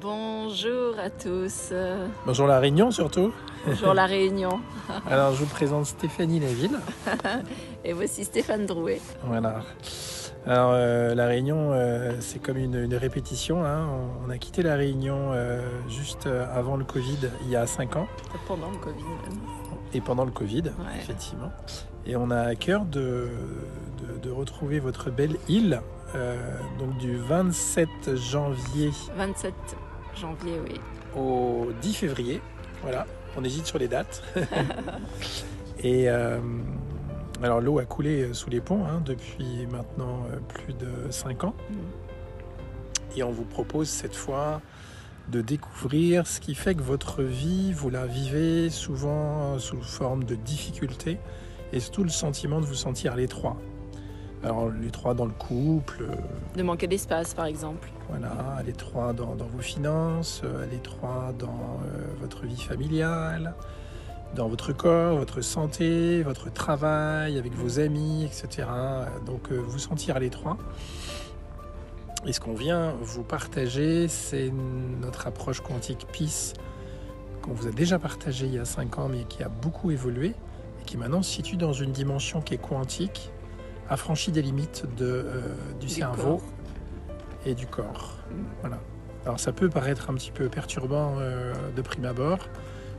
Bonjour à tous. Bonjour la Réunion surtout. Bonjour la Réunion. Alors je vous présente Stéphanie Laville. Et voici Stéphane Drouet. Voilà. Alors la Réunion, c'est comme une répétition. Hein. On a quitté la Réunion juste avant le Covid, il y a 5 ans. Pendant le Covid même. Et pendant le Covid, Ouais. effectivement. Et on a à cœur de retrouver votre belle île. Donc du 27 janvier 27 janvier, oui. au 10 février. Voilà, on hésite sur les dates. Et alors l'eau a coulé sous les ponts depuis maintenant plus de 5 ans. Et on vous propose cette fois de découvrir ce qui fait que votre vie, vous la vivez souvent sous forme de difficultés et surtout le sentiment de vous sentir à l'étroit. Alors l'étroit dans le couple, De manquer d'espace, par exemple. voilà, à l'étroit dans vos finances, à l'étroit dans votre vie familiale, dans votre corps, votre santé, votre travail, avec vos amis, etc. Donc vous sentir à l'étroit. Et ce qu'on vient vous partager, c'est notre approche quantique Peace qu'on vous a déjà partagée il y a 5 ans, mais qui a beaucoup évolué et qui maintenant se situe dans une dimension qui est quantique, affranchie des limites du cerveau corps. et du corps. Voilà. Alors ça peut paraître un petit peu perturbant de prime abord,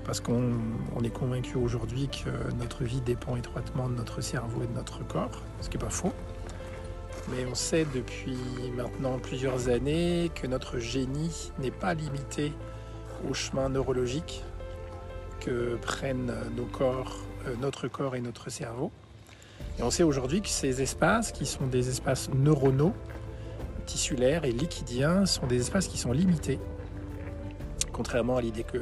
parce qu'on est convaincu aujourd'hui que notre vie dépend étroitement de notre cerveau et de notre corps, ce qui n'est pas faux. Mais on sait depuis maintenant plusieurs années que notre génie n'est pas limité au chemin neurologique que prennent notre corps et notre cerveau. Et on sait aujourd'hui que ces espaces, qui sont des espaces neuronaux, tissulaires et liquidiens, sont des espaces qui sont limités, contrairement à l'idée que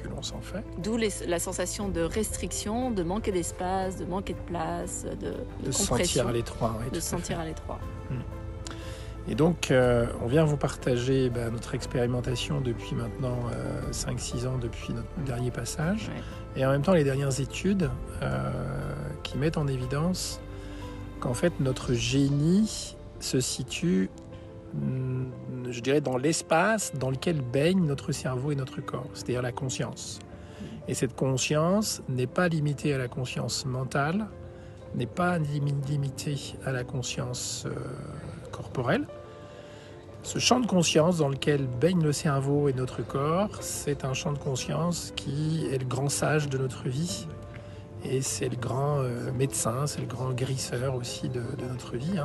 l'on s'en fait. D'où la sensation de restriction, de manquer d'espace, de manquer de place, de Se compression. sentir à l'étroit. Oui, De se sentir à l'étroit. Et donc, on vient vous partager notre expérimentation depuis maintenant 5-6 ans, depuis notre dernier passage. Ouais. Et en même temps, les dernières études qui mettent en évidence qu'en fait, notre génie se situe, je dirais, dans l'espace dans lequel baignent notre cerveau et notre corps, c'est-à-dire la conscience. Et cette conscience n'est pas limitée à la conscience mentale, n'est pas limitée à la conscience corporelle. Ce champ de conscience dans lequel baigne le cerveau et notre corps, c'est un champ de conscience qui est le grand sage de notre vie. Et c'est le grand médecin, c'est le grand guérisseur aussi de notre vie.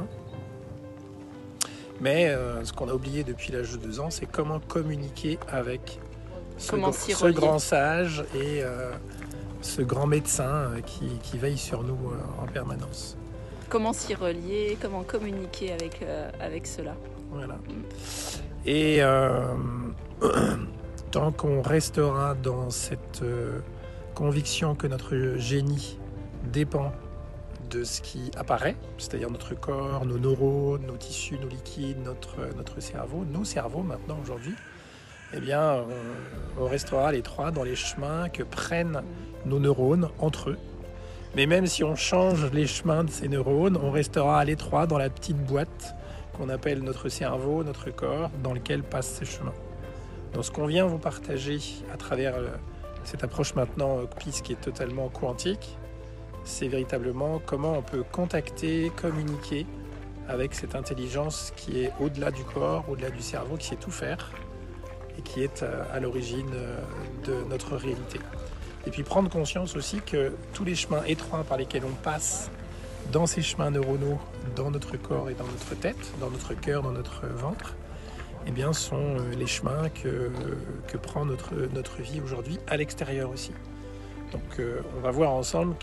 Mais ce qu'on a oublié depuis l'âge de 2 ans, c'est comment communiquer avec ce grand sage et ce grand médecin qui veille sur nous en permanence. Comment s'y relier, comment communiquer avec cela. Voilà. Et tant qu'on restera dans cette conviction que notre génie dépend de ce qui apparaît, c'est-à-dire notre corps, nos neurones, nos tissus, nos liquides, notre cerveau, nos cerveaux maintenant aujourd'hui, eh bien on restera à l'étroit dans les chemins que prennent nos neurones entre eux. Mais même si on change les chemins de ces neurones, on restera à l'étroit dans la petite boîte qu'on appelle notre cerveau, notre corps, dans lequel passent ces chemins. Donc ce qu'on vient vous partager à travers cette approche maintenant Peace qui est totalement quantique, c'est véritablement comment on peut contacter, communiquer avec cette intelligence qui est au-delà du corps, au-delà du cerveau, qui sait tout faire et qui est à l'origine de notre réalité. Et puis prendre conscience aussi que tous les chemins étroits par lesquels on passe dans ces chemins neuronaux, dans notre corps et dans notre tête, dans notre cœur, dans notre ventre, eh bien, sont les chemins que prend notre vie aujourd'hui à l'extérieur aussi. Donc on va voir ensemble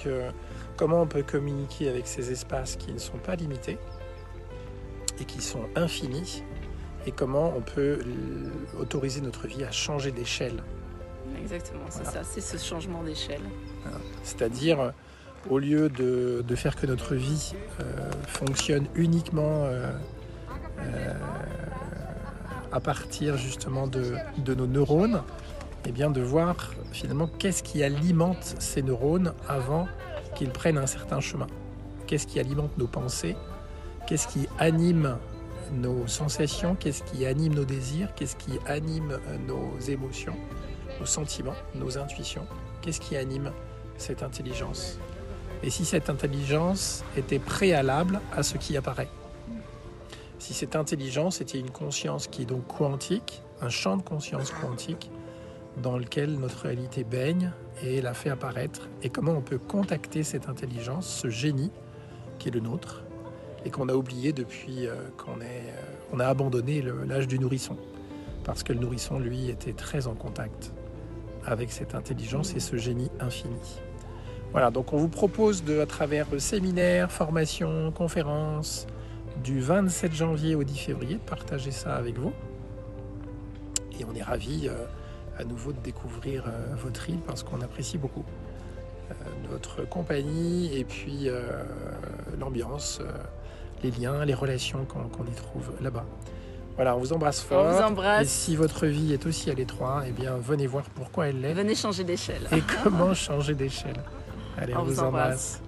comment on peut communiquer avec ces espaces qui ne sont pas limités et qui sont infinis, et comment on peut autoriser notre vie à changer d'échelle. Exactement, c'est ça, c'est ce changement d'échelle. C'est-à-dire, au lieu de faire que notre vie fonctionne uniquement à partir justement de nos neurones, eh bien de voir finalement qu'est-ce qui alimente ces neurones avant qu'ils prennent un certain chemin. Qu'est-ce qui alimente nos pensées, qu'est-ce qui anime nos sensations, qu'est-ce qui anime nos désirs, qu'est-ce qui anime nos émotions, nos sentiments, nos intuitions, qu'est-ce qui anime cette intelligence. Et si cette intelligence était préalable à ce qui apparaît. Si cette intelligence était une conscience qui est donc quantique, un champ de conscience quantique dans lequel notre réalité baigne et la fait apparaître, et comment on peut contacter cette intelligence, ce génie qui est le nôtre, et qu'on a oublié depuis qu'on a abandonné l'âge du nourrisson. Parce que le nourrisson, lui, était très en contact avec cette intelligence et ce génie infini. Voilà, donc on vous propose à travers séminaires, formations, conférences, du 27 janvier au 10 février, de partager ça avec vous. Et on est ravis à nouveau de découvrir votre île parce qu'on apprécie beaucoup votre compagnie et puis l'ambiance, les liens, les relations qu'on y trouve là-bas. Voilà, on vous embrasse fort. On vous embrasse. Et si votre vie est aussi à l'étroit, eh bien venez voir pourquoi elle l'est. Venez changer d'échelle. Et comment changer d'échelle. Allez, on vous embrasse.